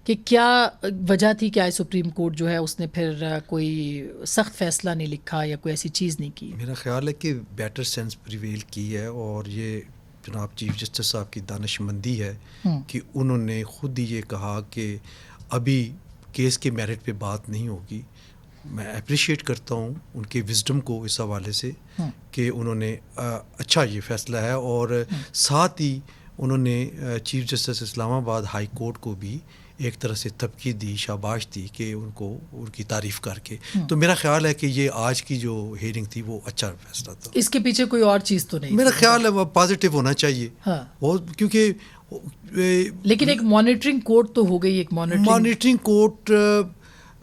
کہ کیا وجہ تھی کہ آج سپریم کورٹ جو ہے اس نے پھر کوئی سخت فیصلہ نہیں لکھا یا کوئی ایسی چیز نہیں کی؟ میرا خیال ہے کہ بیٹر سینس پریویل کی ہے، اور یہ جناب چیف جسٹس صاحب کی دانش مندی ہے کہ انہوں نے خود ہی یہ کہا کہ ابھی کیس کے میرٹ پہ بات نہیں ہوگی. میں اپریشیٹ کرتا ہوں ان کے وزڈم کو اس حوالے سے کہ انہوں نے اچھا یہ فیصلہ ہے، اور ساتھ ہی انہوں نے چیف جسٹس اسلام آباد ہائی کورٹ کو بھی ایک طرح سے تبکی دی، شاباش دی کہ ان کو ان کی تعریف کر کے. تو میرا خیال ہے کہ یہ آج کی جو ہیئرنگ تھی وہ اچھا فیصلہ تھا. اس کے پیچھے کوئی اور چیز تو نہیں؟ میرا خیال ہے وہ پازیٹیو ہونا چاہیے، اور کیونکہ لیکن ایک مانیٹرنگ کورٹ تو ہو گئی، ایک مانیٹرنگ کورٹ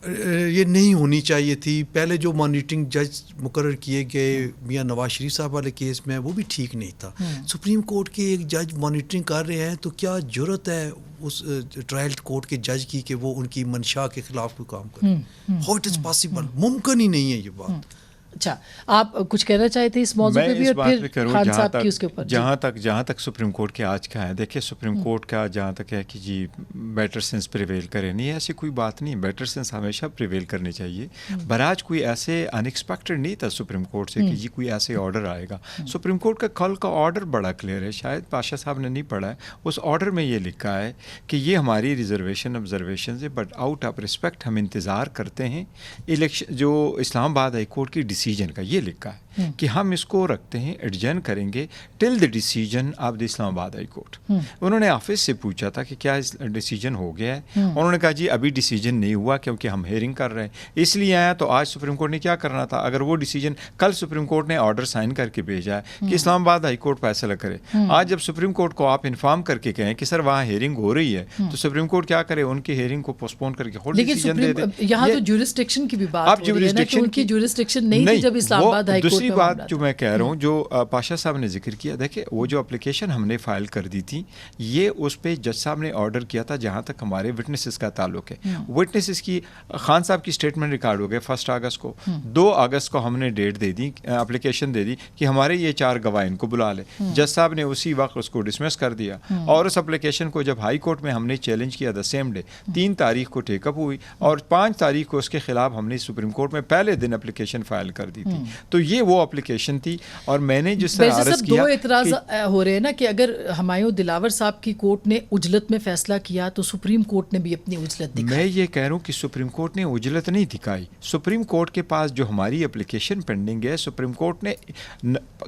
یہ نہیں ہونی چاہیے تھی. پہلے جو مانیٹرنگ جج مقرر کیے گئے میاں نواز شریف صاحب والے کیس میں، وہ بھی ٹھیک نہیں تھا. سپریم کورٹ کے ایک جج مانیٹرنگ کر رہے ہیں تو کیا جرت ہے اس ٹرائل کورٹ کے جج کی کہ وہ ان کی منشا کے خلاف کوئی کام کرے؟ How it is possible? ممکن ہی نہیں ہے یہ بات. اچھا، آپ کچھ کہنا چاہتے تھے اس موضوع پہ بھی؟ اور پھر خان صاحب کی اس کے اوپر جہاں تک سپریم کورٹ کے آج کا ہے، دیکھیں سپریم کورٹ کا جہاں تک ہے کہ جی بیٹر سینس پریویل کرے، نہیں ایسی کوئی بات نہیں. بیٹر سینس ہمیشہ پریویل کرنی چاہیے. براج کوئی ایسے ان ایکسپیکٹڈ نہیں تھا سپریم کورٹ سے کہ جی کوئی ایسے آرڈر آئے گا. سپریم کورٹ کا کل کا آرڈر بڑا کلیئر ہے، شاید پاشا صاحب نے نہیں پڑھا ہے. اس آرڈر میں یہ لکھا ہے کہ یہ ہماری ریزرویشن آبزرویشن ہے، بٹ آؤٹ آف ریسپیکٹ ہم انتظار کرتے ہیں الیکشن جو اسلام آباد ہائی کورٹ کی ڈیسیجن کا. یہ لکھا ہے کہ ہم اس کو رکھتے ہیں، ایڈجرن کریں گے ٹل دا ڈیسیجن آف دا اسلام آباد ہائی کورٹ. انہوں نے آفس سے پوچھا تھا کہ کیا ڈیسیجن ہو گیا ہے، انہوں نے کہا جی ابھی ڈیسیجن نہیں ہوا کیونکہ ہم ہیئرنگ کر رہے ہیں اس لیے آیا. تو آج سپریم کورٹ نے کیا کرنا تھا؟ اگر وہ ڈیسیجن کل سپریم کورٹ نے آرڈر سائن کر کے بھیجا ہے کہ اسلام آباد ہائی کورٹ فیصلہ کرے، آج جب سپریم کورٹ کو آپ انفارم کر کے کہیں کہ سر وہاں ہیئرنگ ہو رہی ہے، تو سپریم کورٹ کیا کرے؟ ان کی ہیئرنگ کو پوسٹپون کر کے خود ڈیسیجن دے دے. یہاں تو جورسڈکشن کی بھی بات ہو رہی ہے نا کہ ان کی جورسڈکشن نہیں تھی جب اسلام آباد ہائی کورٹ. دوسری بات جو میں کہہ رہا ہوں، جو پاشا صاحب نے ذکر کیا، دیکھیں وہ جو اپلیکیشن ہم نے فائل کر دی تھی، یہ اس پہ جج صاحب نے آرڈر کیا تھا جہاں تک ہمارے وٹنسز کا تعلق ہے. وٹنسز کی خان صاحب کی اسٹیٹمنٹ ریکارڈ ہو گئے 1 اگست کو. 2 اگست کو ہم نے ڈیٹ دے دی، اپلیکیشن دے دی کہ ہمارے یہ 4 گواہ ان کو بلا لیں. جج صاحب نے اسی وقت اس کو ڈسمس کر دیا، اور اس اپلیکیشن کو جب ہائی کورٹ میں ہم نے چیلنج کیا دا سیم ڈے 3 تاریخ کو ٹیک اپ ہوئی، اور 5 تاریخ کو اس کے خلاف ہم نے سپریم کورٹ میں پہلے دن اپلیکیشن فائل کر دی تھی. تو یہ وہ اپلیکیشن تھی. اور میں نے جس طرح عرض کیا، 2 اعتراض ہو رہے ہیں نا کہ اگر ہمایوں دلاور صاحب کی کورٹ نے اجلت میں فیصلہ کیا تو سپریم کورٹ نے بھی اپنی اجلت دکھائی. میں یہ کہہ رہا ہوں کہ سپریم کورٹ نے اجلت نہیں دکھائی. سپریم کورٹ کے پاس جو ہماری اپلیکیشن پینڈنگ ہے، سپریم کورٹ نے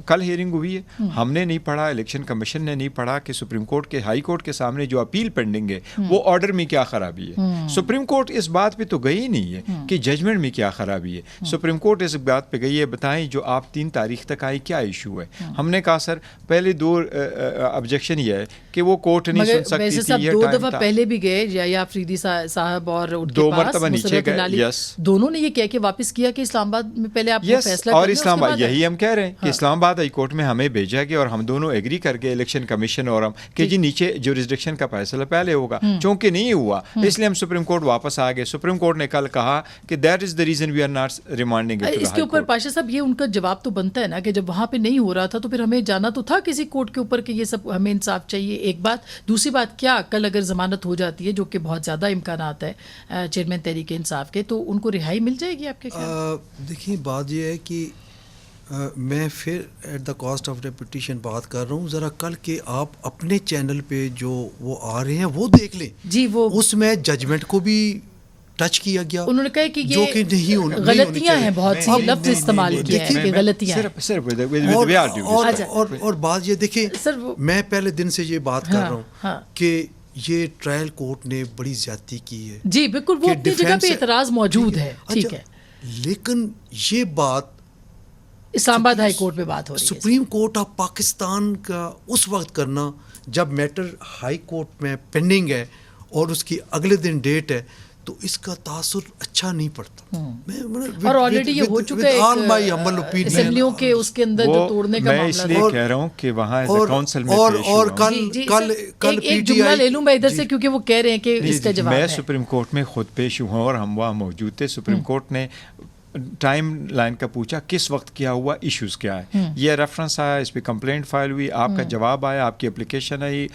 کل ہیئرنگ ہوئی ہے، ہم نے نہیں پڑھا، الیکشن کمیشن نے نہیں پڑھا کہ سپریم کورٹ کے ہائی کورٹ کے سامنے جو اپیل پینڈنگ ہے وہ آرڈر میں کیا خرابی ہے. سپریم کورٹ اس بات پہ تو گئی ہی نہیں ہے کہ ججمنٹ میں کیا خرابی ہے. سپریم کورٹ اس بات پہ گئی ہے بتائیں جو آپ 3 تاریخ تک آئی کیا ایشو ہے. ہم نے کہا سر پہلے 2 آبجیکشن یہ ہے کہ وہ کورٹ نہیں سن سکتی تھی. یہ 2 دفعہ پہلے بھی گئے، یا افریدی صاحب اور 2 مرتبہ نیچے گئے، دونوں نے یہ کہہ کے واپس کیا کہ اسلام آباد میں پہلے آپ فیصلہ اور اسلام آباد یہی ہم کہہ رہے ہیں کہ اسلام آباد ہائی کورٹ میں ہمیں بھیجا گیا اور ہم دونوں ایگری کر گئے الیکشن کمیشن اور ہم کہ جی نیچے جورسڈکشن کا فیصلہ پہلے ہوگا، چونکہ نہیں ہوا اس لیے ہم سپریم کورٹ واپس آ گئے. سپریم کورٹ نے کل کہا کہ that is the reason we are not remanding. اس کے اوپر پاشا صاحب یہ ان کا جواب تو بنتا ہے نا کہ جب وہاں پہ نہیں ہو رہا تھا تو پھر ہمیں جانا تو تھا کسی کورٹ کے اوپر کہ یہ سب ہمیں انصاف چاہیے. ایک بات. دوسری بات، کیا کل اگر ضمانت ہو جاتی ہے جو کہ بہت زیادہ امکانات ہے چیئرمین تحریک انصاف کے، تو ان کو رہائی مل جائے گی آپ کے خیال؟ دیکھیں بات یہ ہے کہ میں پھر at the cost of reputation بات کر رہا ہوں، ذرا کل کے آپ اپنے چینل پہ جو وہ آ رہے ہیں وہ دیکھ لیں جی. وہ اس میں ججمنٹ کو بھی ٹچ کیا گیا. انہوں نے کہا کہ یہ غلطیاں ہیں، بہت سی لفظ استعمال کیے ہیں کہ غلطیاں ہیں. اور بات یہ دیکھیں، میں پہلے دن سے یہ بات کر رہا ہوں کہ یہ ٹرائل کورٹ نے بڑی زیادتی کی ہے. جی بالکل، وہ اپنی جگہ پہ اعتراض موجود ہے، ٹھیک ہے، لیکن یہ بات اسلام آباد ہائی کورٹ میں بات ہو رہی ہے. سپریم کورٹ آف پاکستان کا اس وقت کرنا جب میٹر ہائی کورٹ میں پینڈنگ ہے اور اس کی اگلے دن ڈیٹ ہے، تو اس کا تاثر اچھا نہیں پڑتا. اور آلریڈی یہ ہو چکا ہے اسمبلیوں کے اس کے اندر جو توڑنے کا معاملہ. میں اس لیے کہہ رہا ہوں کہ وہاں کونسل میں اور کل ایک جملہ لے لوں میں ادھر سے کیونکہ وہ کہہ رہے ہیں کہ اس کا جواب ہے. میں سپریم کورٹ میں خود پیش ہوا اور ہم وہاں موجود تھے. سپریم کورٹ نے ٹائم لائن کا پوچھا، کس وقت کیا ہوا، ایشوز کیا ہے، یہ ریفرنس آیا، اس پہ کمپلینٹ فائل ہوئی، آپ کا جواب آیا، آپ کی اپلیکیشن آئی،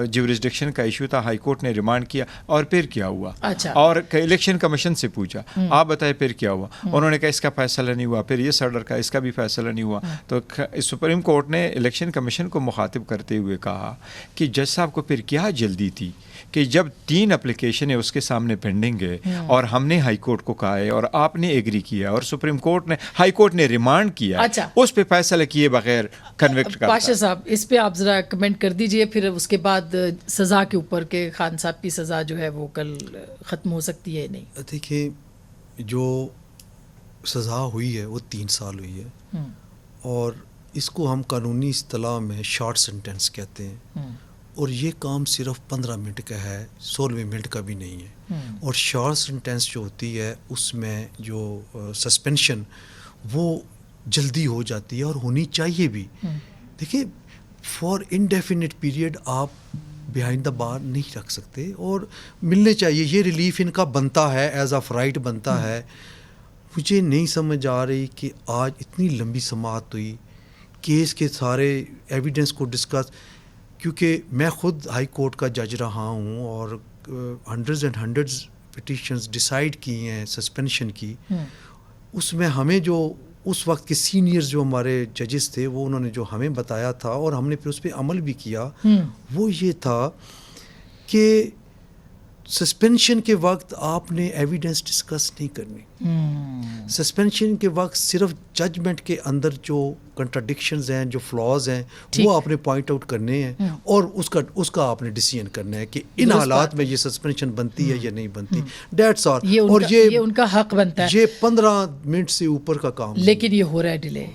جیورسڈکشن کا ایشو تھا، ہائی کورٹ نے ریمانڈ کیا، اور پھر کیا ہوا. اچھا. اور الیکشن کمیشن سے پوچھا، آپ بتائیں پھر کیا ہوا، انہوں نے کہا اس کا فیصلہ نہیں ہوا، پھر یہ سرڈر کا اس کا بھی فیصلہ نہیں ہوا. تو سپریم کورٹ نے الیکشن کمیشن کو مخاطب کرتے ہوئے کہا کہ جج صاحب کو پھر کیا جلدی تھی کہ جب 3 اپلیکیشنیں اس کے سامنے پینڈنگ ہے اور ہم نے ہائی کورٹ کو کہا ہے اور آپ نے ایگری کیا اور سپریم کورٹ نے، ہائی کورٹ نے ریمانڈ کیا، اچھا. اس پہ فیصلہ کیے بغیر کنوکٹ کرتا. پاشا صاحب اس پہ آپ ذرا کمنٹ کر دیجئے، پھر اس کے بعد سزا کے اوپر کہ خان صاحب کی سزا جو ہے وہ کل ختم ہو سکتی ہے نہیں. دیکھیں جو سزا ہوئی ہے وہ 3 سال ہوئی ہے، اور اس کو ہم قانونی اصطلاح میں شارٹ سینٹنس کہتے ہیں، اور یہ کام صرف 15 منٹ کا ہے، 16 منٹ کا بھی نہیں ہے. اور شارٹ سینٹنس جو ہوتی ہے اس میں جو سسپینشن وہ جلدی ہو جاتی ہے اور ہونی چاہیے بھی. دیکھیں فار انڈیفینٹ پیریڈ آپ بیہائنڈ دا بار نہیں رکھ سکتے، اور ملنے چاہیے، یہ ریلیف ان کا بنتا ہے، ایز آف رائٹ بنتا ہے. مجھے نہیں سمجھ آ رہی کہ آج اتنی لمبی سماعت ہوئی، کیس کے سارے ایویڈنس کو ڈسکس، کیونکہ میں خود ہائی کورٹ کا جج رہا ہوں اور hundreds and hundreds petitions decide کی ہیں سسپینشن کی. اس میں ہمیں جو اس وقت کے سینئرز جو ہمارے ججز تھے، وہ انہوں نے جو ہمیں بتایا تھا اور ہم نے پھر اس پہ عمل بھی کیا، وہ یہ تھا کہ سسپینشن کے وقت آپ نے ایویڈنس ڈسکس نہیں کرنی. سسپینشن کے وقت صرف ججمنٹ کے اندر جو کنٹراڈکشنز ہیں، جو فلاز ہیں، وہ آپ نے پوائنٹ آؤٹ کرنے ہیں، اور اس کا آپ نے ڈیسیژن کرنا ہے کہ ان حالات میں یہ سسپینشن بنتی ہے یا نہیں بنتی. That's all. اور یہ ان کا حق بنتا ہے. یہ 15 منٹ سے اوپر کا کام، لیکن یہ ہو رہا ہے ڈیلے.